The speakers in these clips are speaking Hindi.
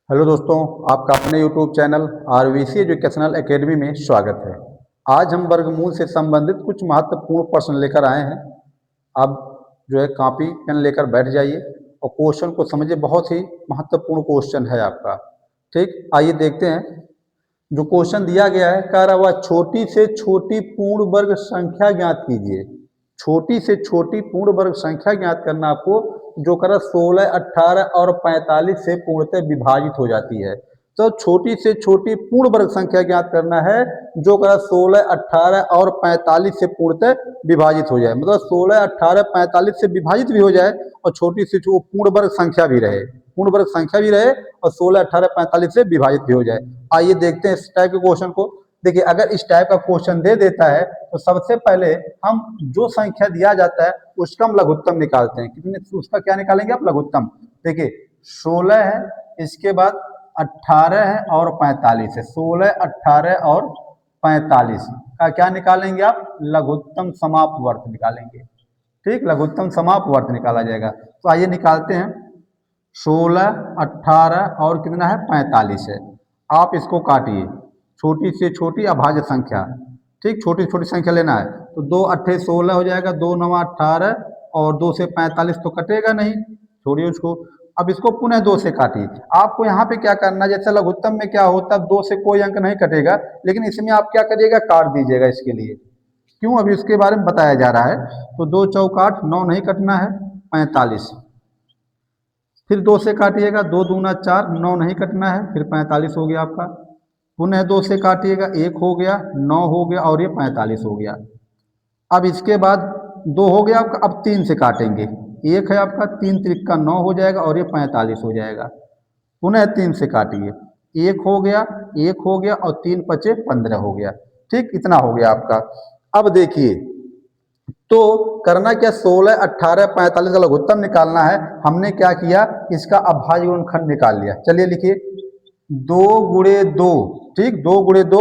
हेलो दोस्तों, आपका अपने YouTube channel RVC educational academy में स्वागत है। आज हम वर्गमूल से संबंधित कुछ महत्वपूर्ण प्रश्न लेकर आए हैं। आप जो है कॉपी पेन लेकर बैठ जाइए और क्वेश्चन को समझिए। बहुत ही महत्वपूर्ण क्वेश्चन है आपका। ठीक, आइए देखते हैं। जो क्वेश्चन दिया गया है, कह रहा हुआ छोटी से छोटी पूर्ण वर्ग संख्या ज्ञात कीजिए। छोटी से छोटी पूर्ण वर्ग संख्या ज्ञात करना आपको, जो कर 16, 18 और 45 से पूर्णतः विभाजित हो जाती है। तो छोटी से छोटी पूर्ण वर्ग संख्या ज्ञात करना है जो कर 16, 18 और 45 से पूर्णतः विभाजित हो जाए। मतलब 16, 18, 45 से विभाजित भी हो जाए और छोटी से पूर्ण वर्ग संख्या भी रहे, पूर्ण वर्ग संख्या भी रहे और 16, 18, 45 से विभाजित भी हो जाए। आइए देखते हैं इस टाइप के क्वेश्चन को। देखिए, अगर इस टाइप का क्वेश्चन दे देता है तो सबसे पहले हम जो संख्या दिया जाता है उसका हम लघुत्तम निकालते हैं। कितने, उसका क्या निकालेंगे आप? लघुत्तम। देखिए 16 है, इसके बाद 18 है और 45 है। 16, 18 और 45 का क्या निकालेंगे आप? लघुत्तम समापवर्त निकालेंगे। ठीक, लघुत्तम समापवर्त निकाला जाएगा। तो आइए निकालते हैं। 16, 18 और कितना है? 45 है। आप इसको काटिए, छोटी से छोटी अभाज्य संख्या। ठीक, छोटी छोटी संख्या लेना है तो 2 अट्ठे 16 हो जाएगा, 2 9 18 और 2 से 45 तो कटेगा नहीं, छोड़िए उसको। अब इसको पुनः 2 से काटिए। आपको यहाँ पे क्या करना है, जैसे लघुत्तम में क्या होता है 2 से कोई अंक नहीं कटेगा, लेकिन इसमें आप क्या करिएगा? काट दीजिएगा इसके लिए। क्यों? अभी उसके बारे में बताया जा रहा है। तो 2 चौक 8, 9 नहीं कटना है, 45। फिर 2 से काटिएगा, 2 दूना 4, 9 नहीं कटना है, फिर 45 हो गया आपका। पुनः 2 से काटिएगा, 1 हो गया, 9 हो गया और ये 45 हो गया। अब इसके बाद 2 हो गया आपका, अब 3 से काटेंगे। 1 है आपका, 3 त्रिक 9 हो जाएगा और ये 45 हो जाएगा। पुनः 3 से काटिए, 1 हो गया, 1 हो गया और 3 पचे 15 हो गया। ठीक, इतना हो गया आपका। अब देखिए, तो करना क्या? 16, 18, 45 का लघुत्तम निकालना है। हमने क्या किया? इसका अभाज्य गुणनखंड निकाल लिया। चलिए लिखिए, 2 गुणे 2। ठीक, 2 गुणे 2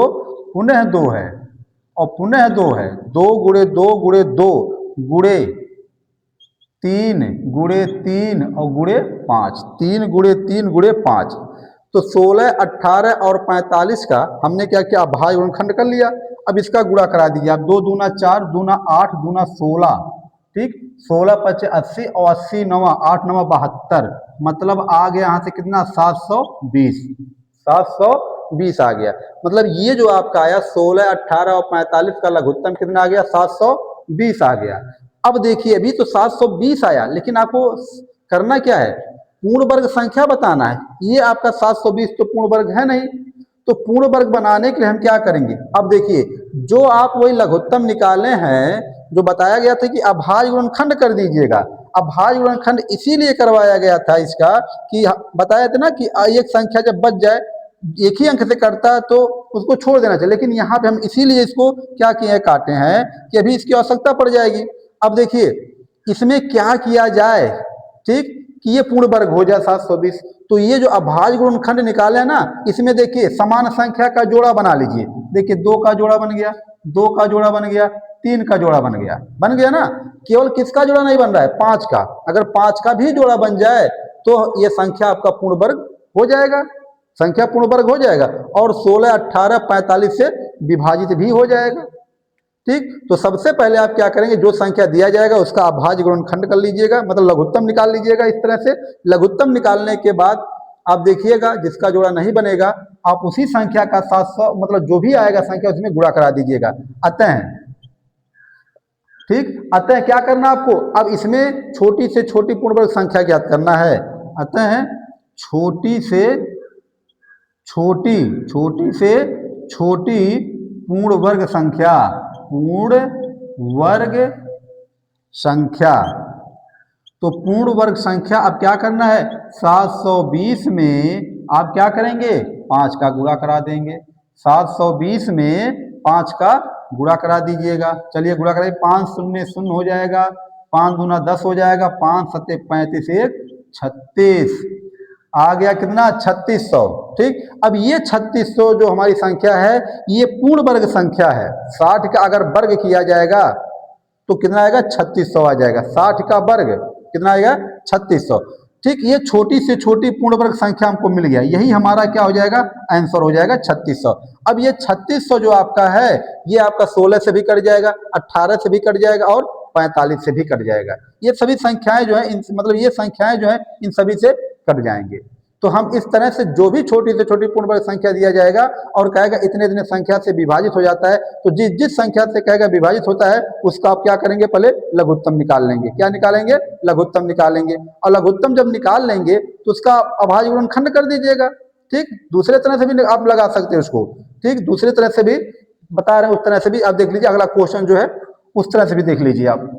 पुनः 2 है और पुनः 2 है। 2 गुणे 2 गुणे 2 गुणे 3 गुणे 3 और गुणे 5। 3 गुणे 3 गुणे 5। तो 16, 18 और 45 का हमने क्या किया? अभाज्य गुणनखंड कर लिया। अब इसका गुणा करा दीजिए आप। 2 दूना 4, दूना 8, दूना 16। ठीक, 16 पचे 80 और 80 नवा 8 नवा 72। मतलब आ गया यहाँ से कितना? 720। 720 आ गया। मतलब ये जो आपका आया 16, 18 और 45 का लघुत्तम कितना आ गया? 720 आ गया। अब देखिए, अभी तो 720 आया, लेकिन आपको करना क्या है? पूर्ण वर्ग संख्या बताना है। ये आपका 720 तो पूर्ण वर्ग है नहीं, तो पूर्ण वर्ग बनाने के लिए हम क्या करेंगे? अब देखिए, जो आप वही लघुत्तम निकाले हैं, जो बताया गया था कि अभाज्य गुणनखंड कर दीजिएगा। अभाज्य गुणनखंड इसीलिए करवाया गया था इसका कि बताया था ना कि एक संख्या जब बच जाए, एक ही अंक से कटता है तो उसको छोड़ देना चाहिए। लेकिन यहाँ पे हम इसीलिए इसको क्या किए? काटे हैं कि अभी इसकी आवश्यकता पड़ जाएगी। अब देखिए, इसमें क्या किया जाए? ठीक, कि ये पूर्ण वर्ग हो जाए 720। तो ये जो अभाज्य गुणनखंड निकाले ना, इसमें देखिए समान संख्या का जोड़ा बना लीजिए। देखिए 2 का जोड़ा बन गया, 2 का जोड़ा बन गया, 3 का जोड़ा बन गया ना। केवल किसका जोड़ा नहीं बन रहा है? 5 का। अगर 5 का भी जोड़ा बन जाए तो ये संख्या आपका पूर्ण वर्ग हो जाएगा, संख्या पूर्ण वर्ग हो जाएगा और 16, 18, 45 से विभाजित भी हो जाएगा। ठीक, तो सबसे पहले आप क्या करेंगे? जो संख्या दिया जाएगा उसका अभाज्य गुणनखंड कर लीजिएगा, मतलब लघुत्तम निकाल लीजिएगा। इस तरह से लघुत्तम निकालने के बाद आप देखिएगा जिसका जोड़ा नहीं बनेगा, आप उसी संख्या का 700 मतलब जो भी आएगा संख्या उसमें गुणा करा दीजिएगा। अतः ठीक, अतः क्या करना आपको? अब इसमें छोटी से छोटी पूर्ण वर्ग संख्या ज्ञात करना है। अतः छोटी से छोटी, छोटी से छोटी पूर्ण वर्ग संख्या, पूर्ण वर्ग संख्या। तो पूर्ण वर्ग संख्या अब क्या करना है? 720 में आप क्या करेंगे? 5 का गुणा करा देंगे। 720 में 5 का गुणा करा दीजिएगा। चलिए गुणा कराइए, 5 शून्य शून्य हो जाएगा, 5 दूना 10 हो जाएगा, 5 सत्ते 35, 1 36 आ गया। कितना? 3600। ठीक, अब ये 3600 जो हमारी संख्या है ये पूर्ण वर्ग संख्या है। 60 का अगर वर्ग किया जाएगा तो कितना आएगा? 3600 आ जाएगा। 60 का वर्ग कितना आएगा? 3600। ठीक, ये छोटी से छोटी पूर्ण वर्ग संख्या हमको मिल गया, यही हमारा क्या हो जाएगा, आंसर हो जाएगा 3600। अब ये 3600 जो आपका है, ये आपका 16 से भी कट जाएगा, 18 से भी कट जाएगा और 45 से भी कट जाएगा। ये सभी संख्याएं जो है मतलब ये संख्याएं जो है इन सभी से कट जाएंगे। तो हम इस तरह से जो भी छोटी से छोटी पूर्ण वर्ग संख्या दिया जाएगा और कहेगा इतने इतने संख्या से विभाजित हो जाता है, तो जिस जिस संख्या से कहेगा विभाजित होता है उसका आप क्या करेंगे, पहले लघुत्तम निकाल लेंगे। क्या निकालेंगे, लघुत्तम निकालेंगे। और लघुत्तम जब निकाल लेंगे तो उसका अभाज्य गुणनखंड कर दीजिएगा। ठीक, दूसरे तरह से भी आप लगा सकते हैं उसको। ठीक, दूसरे तरह से भी बता रहे हैं, उस तरह से भी आप देख लीजिए। अगला क्वेश्चन जो है उस तरह से भी देख लीजिए आप।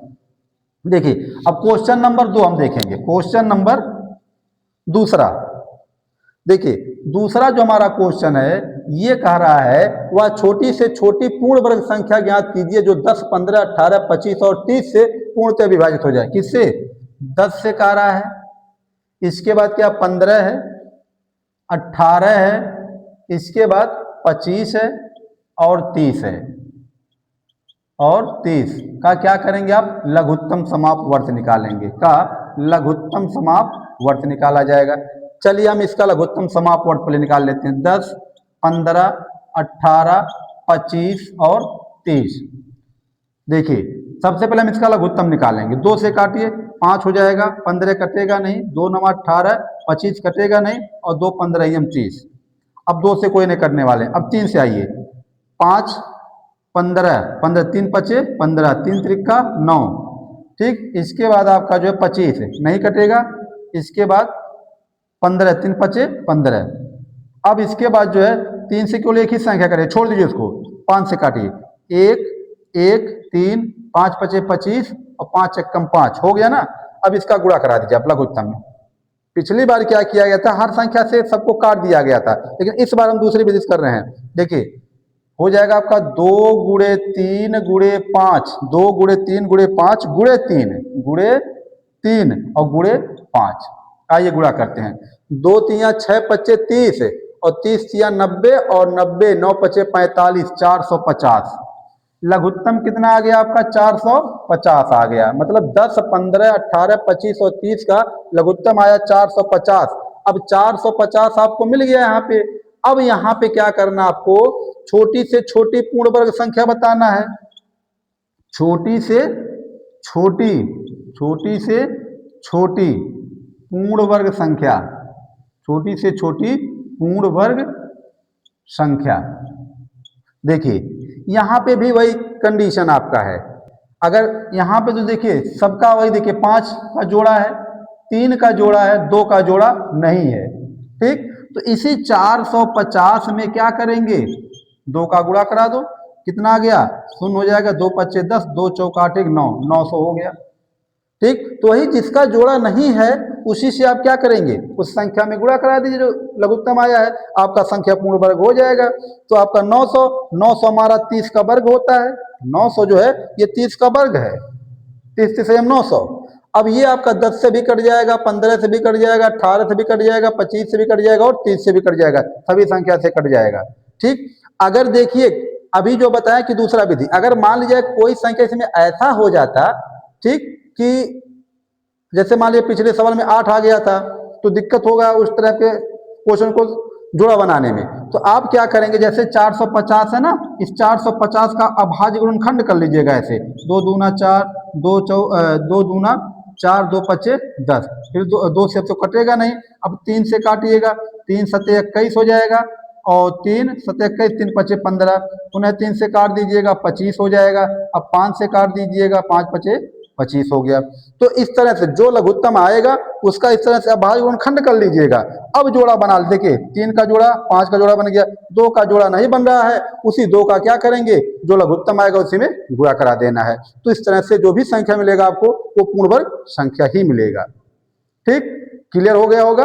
देखिए अब क्वेश्चन नंबर 2 हम देखेंगे। क्वेश्चन नंबर दूसरा, देखिए दूसरा जो हमारा क्वेश्चन है ये कह रहा है वह छोटी से छोटी पूर्ण वर्ग संख्या ज्ञात कीजिए जो 10, 15, 18, 25 और 30 से पूर्णतः विभाजित हो जाए। किससे, 10 से कह रहा है, इसके बाद क्या 15 है, 18 है, इसके बाद 25 है और 30 है। और 30 का क्या करेंगे आप, लघुत्तम समाप्त वर्त निकालेंगे। का लघुत्तम समाप्त वर्त निकाला जाएगा। चलिए हम इसका लघुत्तम समाप्त वर्त पहले निकाल लेते हैं। 10, 15, 18, 25 और 30। देखिए सबसे पहले हम इसका लघुत्तम निकालेंगे। 2 से काटिए, 5 हो जाएगा, 15 कटेगा नहीं, 2 9 18, 25 कटेगा नहीं और 2 15 30। अब 2 से कोई नहीं कटने वाले। अब 3 से आइए, 5 15, 15 3 5 15, 3 त्रिका 9। ठीक, इसके बाद आपका जो है 25 नहीं कटेगा, इसके बाद 15 3 5 15। अब इसके बाद जो है 3 से केवल एक ही संख्या करें, छोड़ दीजिए उसको। 5 से काटिए, 1 1 3 5 5 25 और 5 1 5 हो गया ना। अब इसका गुणा करा दीजिए आप लघुत्तम में। पिछली बार क्या किया गया था, हर संख्या से सबको काट दिया गया था, लेकिन इस बार हम दूसरी विधि कर रहे हैं। देखिए हो जाएगा आपका 2 गुणे 3 गुणे 5, 2 गुणे 3 गुणे 5 गुणे 3 गुणे 3 और गुणे 5। आइए गुणा करते हैं। 2 3 6 25 30 और 30 3 90 और 90 9 5 45 450। लघुत्तम कितना आ गया आपका, 450 आ गया। मतलब 10 15 18 25 और 30 का लघुत्तम आया 450। अब 450 आपको मिल गया यहाँ पे। अब यहाँ पे क्या करना, आपको छोटी से छोटी पूर्ण वर्ग संख्या बताना है। छोटी से छोटी, छोटी से छोटी पूर्ण वर्ग संख्या, छोटी से छोटी पूर्ण वर्ग संख्या। देखिए यहाँ पे भी वही कंडीशन आपका है। अगर यहाँ पे तो देखिए सबका वही, देखिए 5 का जोड़ा है, 3 का जोड़ा है, 2 का जोड़ा नहीं है। ठीक, तो इसी 450 में क्या करेंगे, 2 का गुणा करा दो, कितना आ गया, 0 हो जाएगा, 2 5 10, 2 4 8 1 9, 900 हो गया। ठीक, तो वही जिसका जोड़ा नहीं है उसी से आप क्या करेंगे, उस संख्या में गुणा करा दीजिए जो लघुत्तम आया है, आपका संख्या पूर्ण वर्ग हो जाएगा। तो आपका 900, 900 हमारा 30 का वर्ग होता है। 900 जो है ये 30 का वर्ग है, 30 से 900। अब ये आपका 10 से भी कट जाएगा, 15 से भी कट जाएगा, 18 से भी कट जाएगा, 25 से भी कट जाएगा और 30 से भी कट जाएगा, सभी संख्या से कट जाएगा। ठीक, अगर देखिए अभी जो बताया कि दूसरा विधि, अगर मान लीजिए कोई संख्या इसमें ऐसा हो जाता, ठीक, कि जैसे मान लीजिए पिछले सवाल में 8 आ गया था, तो दिक्कत होगा उस तरह के क्वेश्चन को जोड़ा बनाने में। तो आप क्या करेंगे, जैसे 450 है ना, इस 450 का अभाज्य गुणनखंड कर लीजिएगा ऐसे। 2 दूना 4, 2 दूना 4, 2 5 10, फिर 2 से तो कटेगा नहीं। अब 3 से काटिएगा, 3 7 21 हो जाएगा और 3 7 21, 3 5 15, पुनः 3 से काट दीजिएगा, 25 हो जाएगा। अब 5 से काट दीजिएगा, 5 5 25 हो गया। तो इस तरह से जो लघुत्तम आएगा उसका इस तरह से अभाज्य गुणनखंड कर लीजिएगा। अब जोड़ा बना, देखिए 3 का जोड़ा 5 का जोड़ा बन गया, 2 का जोड़ा नहीं बन रहा है, उसी 2 का क्या करेंगे, जो लघुत्तम आएगा उसी में गुणा करा देना है। तो इस तरह से जो भी संख्या मिलेगा आपको वो पूर्ण वर्ग संख्या ही मिलेगा। ठीक, क्लियर हो गया होगा।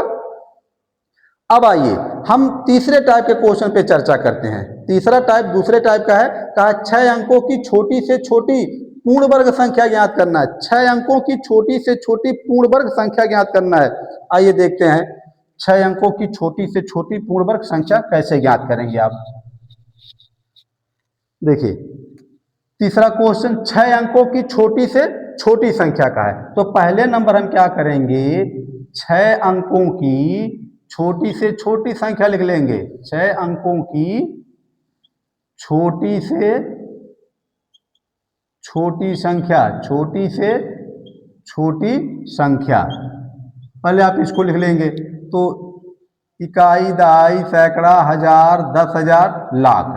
अब आइए हम तीसरे टाइप के क्वेश्चन पे चर्चा करते हैं। तीसरा टाइप दूसरे टाइप का है, कहा 6 अंकों की छोटी से छोटी पूर्ण वर्ग संख्या ज्ञात करना है। 6 अंकों की छोटी से छोटी पूर्ण वर्ग संख्या ज्ञात करना है। आइए देखते हैं 6 अंकों की छोटी से छोटी पूर्ण वर्ग संख्या कैसे ज्ञात करेंगे आप। देखिए तीसरा क्वेश्चन 6 अंकों की छोटी से छोटी संख्या का है। तो पहले नंबर हम क्या करेंगे, 6 अंकों की छोटी से छोटी संख्या लिख लेंगे। 6 अंकों की छोटी से छोटी संख्या, छोटी से छोटी संख्या, पहले आप इसको लिख लेंगे। तो इकाई, दहाई, सैकड़ा, हजार, 10,000, लाख।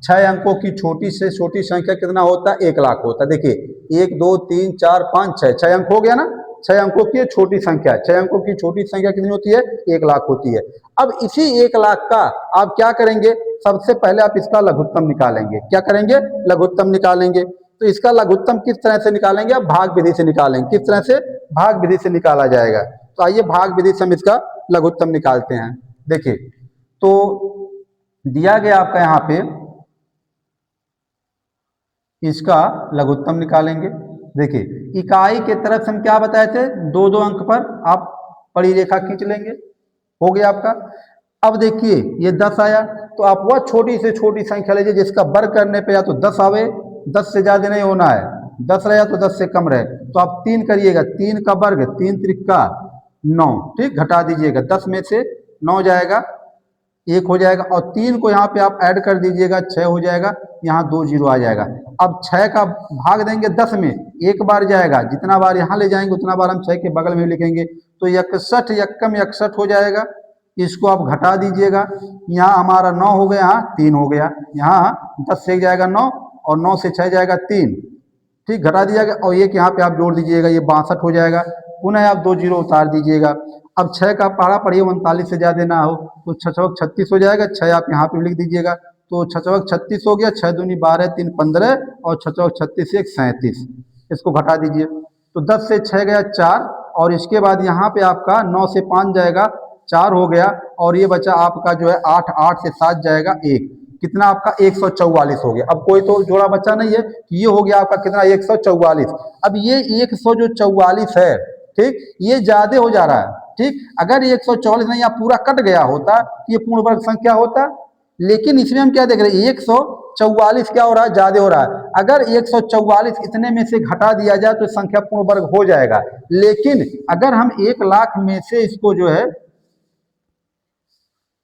6 अंकों की छोटी से छोटी संख्या कितना होता है? 1 लाख होता है। देखिए 1 2 3 4 5 6, 6 अंक हो गया ना। 6 अंकों की छोटी संख्या, 6 अंकों की छोटी संख्या कितनी होती है? 1 लाख होती है। अब इसी 1 लाख का आप क्या करेंगे? सबसे पहले आप इसका लघुत्तम निकालेंगे। क्या करेंगे? लघुत्तम निकालेंगे। तो इसका लघुत्तम किस तरह से निकालेंगे? आप भाग विधि से निकालेंगे। किस तरह से? भाग विधि से निकाला जाएगा। तो आइए भाग विधि से हम इसका लघुत्तम निकालते हैं। देखिए तो दिया गया आपका यहाँ पे, इसका लघुत्तम निकालेंगे। देखिए इकाई के तरफ से हम क्या बताए थे? 2-2 अंक पर आप बड़ी रेखा खींच लेंगे, हो गया आपका। अब देखिए ये 10 आया, तो आप वह छोटी से छोटी संख्या लीजिए जिसका वर्ग करने पे या तो 10 आवे, 10 से ज्यादा नहीं होना है, 10 रहे या तो 10 से कम रहे। तो आप 3 करिएगा, 3 का वर्ग, 3 त्रिका 9, ठीक, घटा दीजिएगा। 10 में से 9 जाएगा, 1 हो जाएगा, और 3 को यहाँ पे आप ऐड कर दीजिएगा, 6 हो जाएगा, यहाँ 2 जीरो आ जाएगा। अब 6 का भाग देंगे 10 में, एक बार जाएगा, जितना बार यहाँ ले जाएंगे उतना बार हम 6 के बगल में लिखेंगे, तो 61 यक्कम 61 हो जाएगा। इसको आप घटा दीजिएगा, यहाँ हमारा 9 हो गया, यहाँ 3 हो गया, यहाँ 10 से जाएगा 9 और 9 से 6 जाएगा 3, ठीक, घटा दिया। और एक यहाँ पे आप जोड़ दीजिएगा, ये 62 हो जाएगा। पुनः आप 2 जीरो उतार दीजिएगा। अब 6 का पहाड़ा पढ़िए, 39 से ज़्यादा ना हो, तो 6 36 हो जाएगा। 6 आप यहाँ पे लिख दीजिएगा, तो 6 36 हो गया। 6 दूनी 12, 3 15, और 6 36 1 37, इसको घटा दीजिए। तो 10 से 6 गया 4, और इसके बाद यहाँ पे आपका 9 से 5 जाएगा, 4 हो गया, और ये बचा आपका जो है 8, 8 से 7 जाएगा 1, कितना आपका 144 हो गया। अब कोई तो जोड़ा बचा नहीं है, ये हो गया आपका कितना? 144। अब ये 144 है, ठीक, ये ज्यादा हो जा रहा है, ठीक। अगर 144 नहीं, यहाँ पूरा कट गया होता, ये पूर्ण वर्ग संख्या होता, लेकिन इसमें हम क्या देख रहे हैं? 144 क्या हो रहा है? ज्यादा हो रहा है। अगर 144 इतने में से घटा दिया जाए तो संख्या पूर्ण वर्ग हो जाएगा, लेकिन अगर हम 1 लाख में से इसको जो है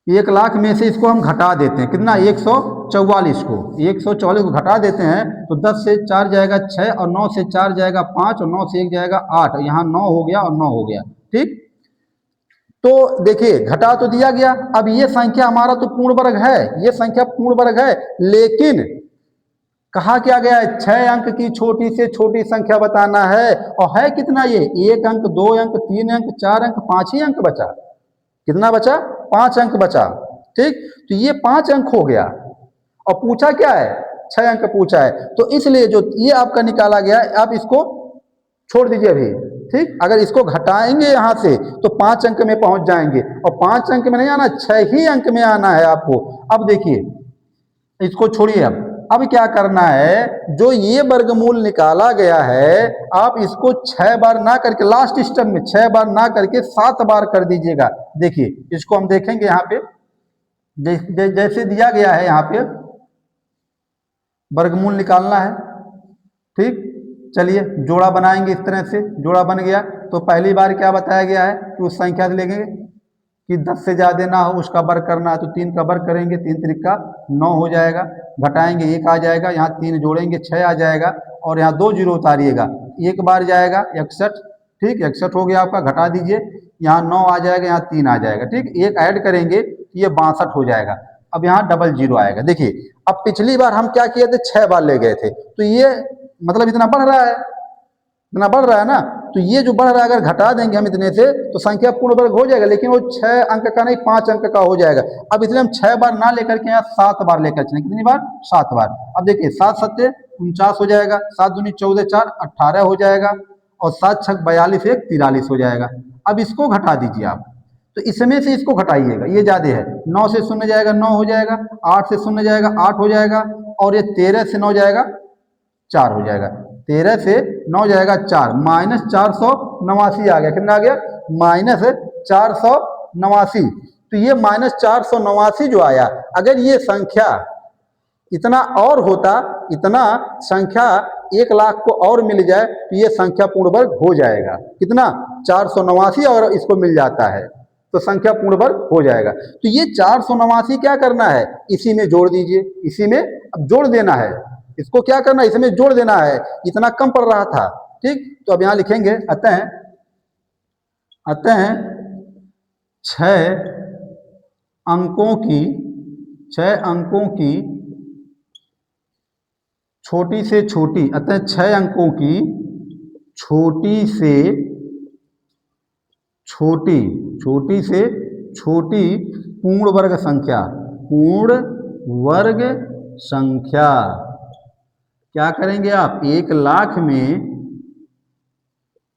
1 लाख में से इसको हम घटा देते हैं, कितना? 144 को, 144 को घटा देते हैं, तो 10 से 4 जाएगा 6, और 9 से 4 जाएगा 5, और 9 से 1 जाएगा 8, यहाँ 9 हो गया और 9 हो गया, ठीक। तो देखिए घटा तो दिया गया। अब ये संख्या हमारा तो पूर्ण वर्ग है, ये संख्या पूर्ण वर्ग है, लेकिन कहा क्या गया है? 6 अंक की छोटी से छोटी संख्या बताना है, और है कितना ये? 1 अंक, 2 अंक, 3 अंक, 4 अंक, 5 ही अंक बचा। कितना बचा? 5 अंक बचा, ठीक। तो ये 5 अंक हो गया, और पूछा क्या है? 6 अंक पूछा है, तो इसलिए जो ये आपका निकाला गया है, आप इसको छोड़ दीजिए अभी, ठीक। अगर इसको घटाएंगे यहाँ से तो 5 अंक में पहुंच जाएंगे, और 5 अंक में नहीं आना, 6 ही अंक में आना है आपको। अब देखिए इसको छोड़िए, अब क्या करना है? जो ये वर्गमूल निकाला गया है, आप इसको 6 बार ना करके, लास्ट स्टेप में 6 बार ना करके 7 बार कर दीजिएगा। देखिए इसको हम देखेंगे यहाँ पे, जैसे दिया गया है यहाँ पे वर्गमूल निकालना है, ठीक। चलिए जोड़ा बनाएंगे, इस तरह से जोड़ा बन गया। तो पहली बार क्या बताया गया है कि उस संख्या से लेंगे कि 10 से ज़्यादा ना हो, उसका वर्ग करना है, तो 3 का वर्ग करेंगे, 3 त्रिका 9 हो जाएगा, घटाएंगे 1 आ जाएगा, यहाँ 3 जोड़ेंगे 6 आ जाएगा, और यहाँ 2 जीरो उतारिएगा, एक बार जाएगा 61, ठीक, 61 हो गया आपका, घटा दीजिए, यहाँ 9 आ जाएगा, यहाँ 3 आ जाएगा, ठीक, एक ऐड करेंगे ये 62 हो जाएगा। अब यहाँ डबल जीरो आएगा। देखिए अब पिछली बार हम क्या किए थे? 6 बार ले गए थे, तो ये मतलब इतना बढ़ रहा है, इतना बढ़ रहा है ना, तो ये जो बढ़ रहा है, अगर घटा देंगे हम इतने से तो संख्या पूर्ण वर्ग हो जाएगा, लेकिन वो 6 अंक का नहीं 5 अंक का हो जाएगा। अब इसलिए हम 6 बार ना लेकर के यहाँ 7 बार लेकर चलें। कितनी बार? 7 बार। अब देखिए 7 सत्ते 49 हो जाएगा, 7 दूनी 14, 4 18 हो जाएगा, और 7 छक 42, 1 43 हो जाएगा। अब इसको घटा दीजिए आप, तो इसमें से इसको घटाइएगा, ये ज्यादा है। 9 से 0 जाएगा 9 हो जाएगा, 8 से 0 जाएगा 8 हो जाएगा, और ये 13 से 9 जाएगा 4 हो जाएगा, 13 से 9 जाएगा 4, माइनस 489 आ गया। कितना आ गया? माइनस 489। तो ये माइनस 489 जो आया, अगर ये संख्या इतना और होता, इतना संख्या 1,00,000 को और मिल जाए तो ये संख्या पूर्ण वर्ग हो जाएगा। कितना? 489 और इसको मिल जाता है तो संख्या पूर्ण वर्ग हो जाएगा। तो ये 489 क्या करना है, इसी में जोड़ दीजिए, इसी में अब जोड़ देना है। इसको क्या करना है, इसमें जोड़ देना है, इतना कम पड़ रहा था। ठीक, तो अब यहाँ लिखेंगे अतः 6 अंकों की छोटी से छोटी, अतः 6 अंकों की छोटी से छोटी पूर्ण वर्ग संख्या क्या करेंगे आप, 1,00,000 में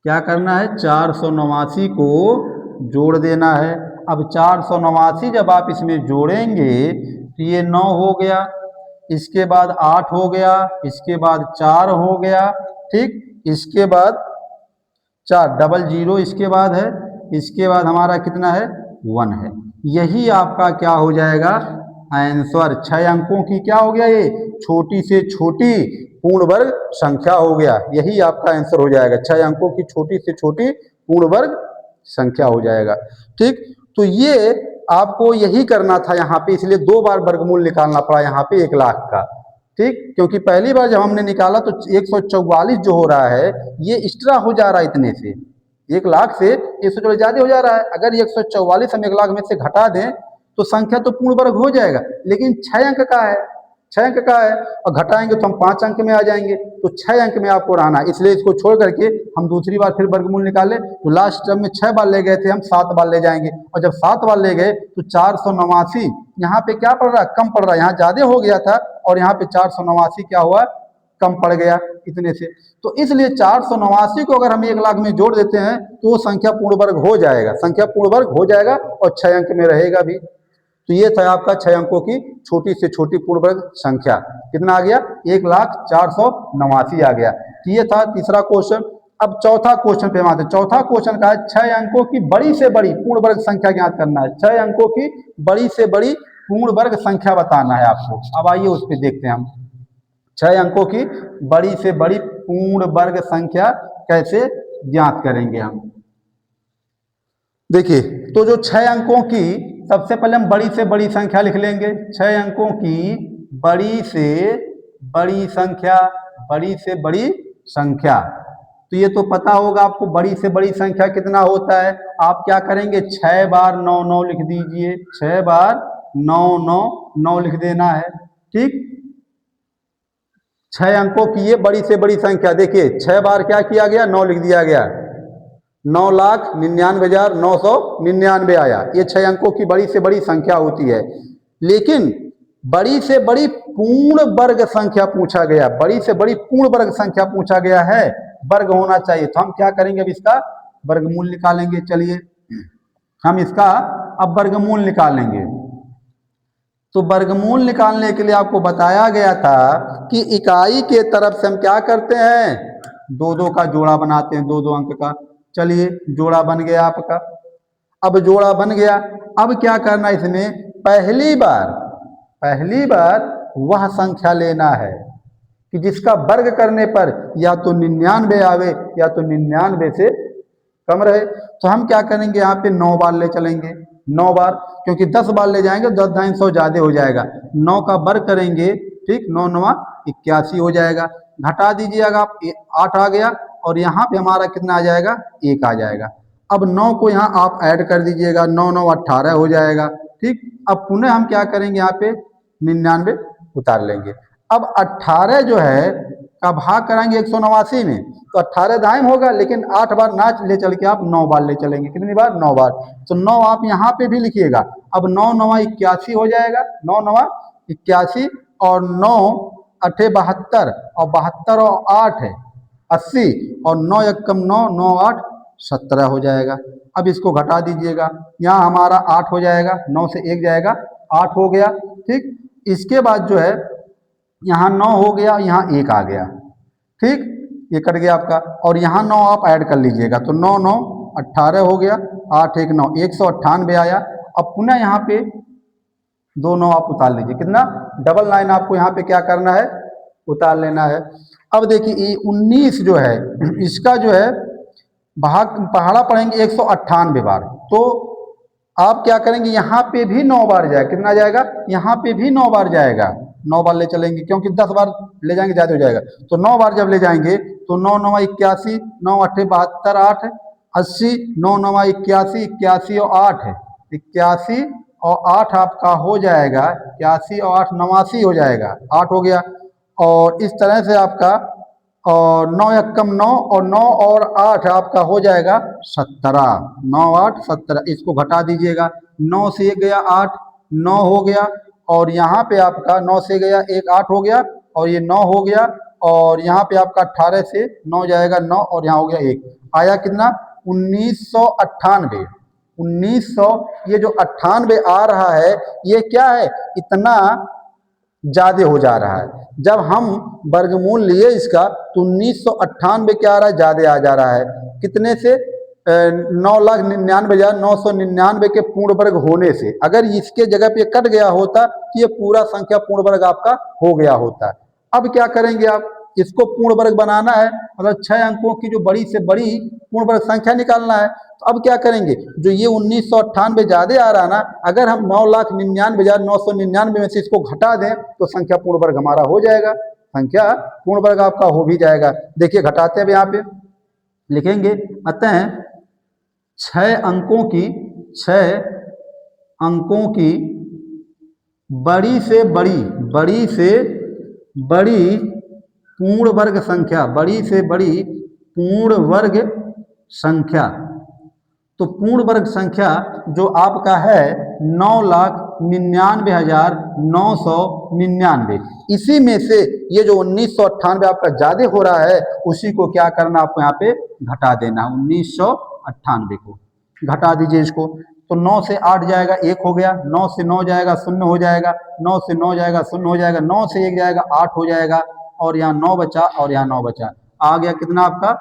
क्या करना है, 489 को जोड़ देना है। अब 489 जब आप इसमें जोड़ेंगे तो ये 9 हो गया, इसके बाद 8 हो गया, इसके बाद 4 हो गया, ठीक, इसके बाद 4 डबल 0 इसके बाद है, इसके बाद हमारा कितना है, 1 है। यही आपका क्या हो जाएगा आंसर। 6 अंकों की क्या हो गया, ये छोटी से छोटी पूर्ण वर्ग संख्या हो गया। यही आपका आंसर हो जाएगा, 6 अंकों की छोटी से छोटी पूर्ण वर्ग संख्या हो जाएगा। ठीक, तो ये आपको यही करना था यहाँ पे, इसलिए 2 बार वर्गमूल निकालना पड़ा यहाँ पे 1,00,000 का। ठीक, क्योंकि पहली बार जब हमने निकाला तो 144 जो हो रहा है ये एक्स्ट्रा हो जा रहा है, इतने से 1,00,000 से 144 ज्यादा हो जा रहा है। अगर 144 हम 1,00,000 में से घटा दें तो संख्या तो पूर्ण वर्ग हो जाएगा, लेकिन 6 अंक का है, 6 अंक का है, और घटाएंगे तो हम 5 अंक में आ जाएंगे, तो 6 अंक में आपको रहना है। इसलिए इसको छोड़ करके हम दूसरी बार फिर वर्गमूल निकाले तो लास्ट टर्म में 6 बार ले गए थे, हम 7 बार ले जाएंगे, और जब 7 बार ले गए तो 489 यहाँ पे क्या पड़ रहा है, कम पड़ रहा है। यहाँ ज्यादा हो गया था और यहाँ पे 489 क्या हुआ, कम पड़ गया इतने से। तो इसलिए 489 को अगर हम 1,00,000 में जोड़ देते हैं तो वो संख्या पूर्ण वर्ग हो जाएगा, संख्या पूर्ण वर्ग हो जाएगा और 6 अंक में रहेगा भी। तो ये था आपका 6 अंकों की छोटी से छोटी पूर्ण वर्ग संख्या। कितना आ गया, 1,04,89 आ गया। तो ये था तीसरा क्वेश्चन। अब चौथा क्वेश्चन पे हम आते हैं। चौथा क्वेश्चन का है 6 अंकों की बड़ी से बड़ी पूर्ण वर्ग संख्या ज्ञात करना है। 6 अंकों की बड़ी से बड़ी पूर्ण वर्ग संख्या बताना है आपको। अब आइए उस पर देखते हैं हम 6 अंकों की बड़ी से बड़ी पूर्ण वर्ग संख्या कैसे ज्ञात करेंगे हम। देखिए, तो जो 6 अंकों की, सबसे पहले हम बड़ी से बड़ी संख्या लिख लेंगे। 6 अंकों की बड़ी से बड़ी संख्या, बड़ी से बड़ी संख्या, तो ये तो पता होगा आपको बड़ी से बड़ी संख्या कितना होता है। आप क्या करेंगे, 6 बार 9 9 लिख दीजिए, 6 बार 9 9 9 लिख देना है। ठीक, 6 अंकों की ये बड़ी से बड़ी संख्या, देखिए 6 बार क्या किया गया, 9 लिख दिया गया, 9,99,999 आया। ये 6 अंकों की बड़ी से बड़ी संख्या होती है। लेकिन बड़ी से बड़ी पूर्ण वर्ग संख्या पूछा गया, बड़ी से बड़ी पूर्ण वर्ग संख्या पूछा गया है, वर्ग होना चाहिए। तो हम क्या करेंगे, अब इसका वर्गमूल निकालेंगे। चलिए हम इसका अब वर्गमूल निकालेंगे। तो वर्गमूल निकालने के लिए आपको बताया गया था कि इकाई के तरफ से हम क्या करते हैं, 2-2 का जोड़ा बनाते हैं, 2-2 अंक का। चलिए जोड़ा बन गया आपका। अब जोड़ा बन गया, अब क्या करना है, इसमें पहली बार वह संख्या लेना है कि जिसका वर्ग करने पर या तो 99 आवे या तो 99 से कम रहे। तो हम क्या करेंगे, यहाँ पे 9 बार ले चलेंगे, 9 बार, क्योंकि 10 बार ले जाएंगे 10,900 ज्यादा हो जाएगा। 9 का वर्ग करेंगे, ठीक, 9 9 81 हो जाएगा। घटा दीजिएगा आप, 8 आ गया, और यहाँ पे हमारा कितना आ जाएगा, 1 आ जाएगा। अब 9 को यहाँ आप ऐड कर दीजिएगा, 9 9 18 हो जाएगा। ठीक, अब पुनः हम क्या करेंगे, यहाँ पे 99 उतार लेंगे। अब 18 जो है का भाग कराएंगे 189 में, तो 18 दाएं होगा, लेकिन 8 बार ना ले चल के आप 9 बार ले चलेंगे। कितनी बार, 9 बार। तो 9 आप यहाँ पे भी लिखिएगा। अब 9 9 81 हो जाएगा, 9 9 81, और 9 8 72, और 72 और 8 है 80, और 9 एकम 9 9 8 17 हो जाएगा। अब इसको घटा दीजिएगा, यहाँ हमारा 8 हो जाएगा, 9 से 1 जाएगा, 8 हो गया। ठीक, इसके बाद जो है यहाँ 9 हो गया, यहाँ 1 आ गया। ठीक, ये कट गया आपका, और यहाँ 9 आप ऐड कर लीजिएगा, तो 9 9 18 हो गया, 8 1 9 198 आया। अब पुनः यहाँ पे 2 9 आप उतार लीजिए, कितना 99 आपको यहाँ पे क्या करना है, उतार लेना है। अब देखिए ये 19 जो है इसका जो है भाग पहाड़ा पढ़ेंगे 198 बार, तो आप क्या करेंगे यहाँ पे भी 9 बार जाएगा, कितना जाएगा, यहाँ पे भी 9 बार जाएगा, 9 बार ले चलेंगे क्योंकि 10 बार ले जाएंगे ज़्यादा हो जाएगा, तो 9 बार जब ले जाएंगे तो 9 9 81, 9 8 72, 8 80, 9 9 81, 81 और 8 है, 81 और 8 आपका हो जाएगा, 81 और 8 89 हो जाएगा, 8 हो गया। और इस तरह से आपका और 9 एकम 9 और 9 और 8 आपका हो जाएगा 17, 9 8 17, इसको घटा दीजिएगा, 9 से 1 गया 8, 9 हो गया, और यहाँ पे आपका 9 से गया 1 8 हो गया, और ये 9 हो गया, और यहाँ पे आपका 18 से 9 जाएगा 9, और यहाँ हो गया 1, आया कितना 1998। 1900, ये जो 98 आ रहा है ये क्या है, इतना ज्यादा हो जा रहा है। जब हम वर्गमूल लिए इसका तो 1998 क्या आ रहा है, ज्यादा आ जा रहा है, कितने से 9,99,999 के पूर्ण वर्ग होने से। अगर इसके जगह पे कट गया होता तो ये पूरा संख्या पूर्ण वर्ग आपका हो गया होता। अब क्या करेंगे आप, इसको पूर्ण वर्ग बनाना है, मतलब 6 अंकों की जो बड़ी से बड़ी पूर्ण वर्ग संख्या निकालना है। तो अब क्या करेंगे, जो ये 1998 ज्यादा आ रहा है ना, अगर हम 9,99,999 में से इसको घटा दें तो संख्या पूर्ण वर्ग हमारा हो जाएगा, संख्या पूर्ण वर्ग आपका हो भी जाएगा। देखिए घटाते हैं, अब यहाँ पे लिखेंगे, अतः 6 अंकों की बड़ी से बड़ी पूर्ण वर्ग संख्या, बड़ी से बड़ी पूर्ण वर्ग संख्या, तो पूर्ण वर्ग संख्या जो आपका है 9,99,999, इसी में से ये जो 1998 आपका ज्यादा हो रहा है उसी को क्या करना, आपको यहाँ पे घटा देना, 1998 को घटा दीजिए इसको। तो 9 से 8 जाएगा 1 हो गया, 9 से 9 जाएगा 0 हो जाएगा, 9 से 9 जाएगा 0 हो जाएगा, 9 से 1 जाएगा 8 हो जाएगा, और यहाँ 9 बचा और यहाँ 9 बचा, आ गया कितना आपका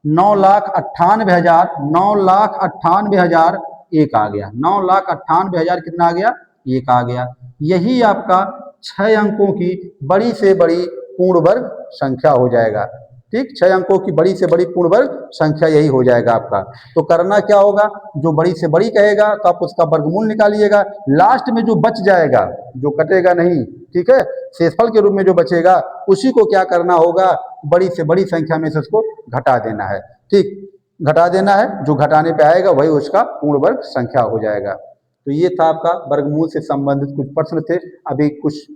9,98,000 एक आ गया, 9,98,000 कितना आ गया, एक आ गया। यही आपका 6 अंकों की बड़ी से बड़ी पूर्ण वर्ग संख्या हो जाएगा। ठीक, 6 अंकों की बड़ी से बड़ी पूर्ण वर्ग संख्या यही हो जाएगा आपका। तो करना क्या होगा, जो बड़ी से बड़ी कहेगा तो आप उसका वर्गमूल निकालिएगा, लास्ट में जो बच जाएगा, जो कटेगा नहीं, ठीक है, शेषफल के रूप में जो बचेगा उसी को क्या करना होगा, बड़ी से बड़ी संख्या में से उसको घटा देना है। ठीक, घटा देना है, जो घटाने पे आएगा वही उसका पूर्ण वर्ग संख्या हो जाएगा। तो ये था आपका वर्गमूल से संबंधित कुछ प्रश्न थे। अभी कुछ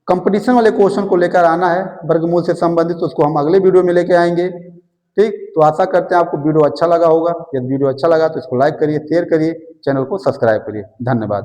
कंपटीशन वाले क्वेश्चन को लेकर आना है वर्गमूल से संबंधित, तो उसको हम अगले वीडियो में लेके आएंगे। ठीक, तो आशा करते हैं आपको वीडियो अच्छा लगा होगा। यदि वीडियो अच्छा लगा तो इसको लाइक करिए, शेयर करिए, चैनल को सब्सक्राइब करिए। धन्यवाद।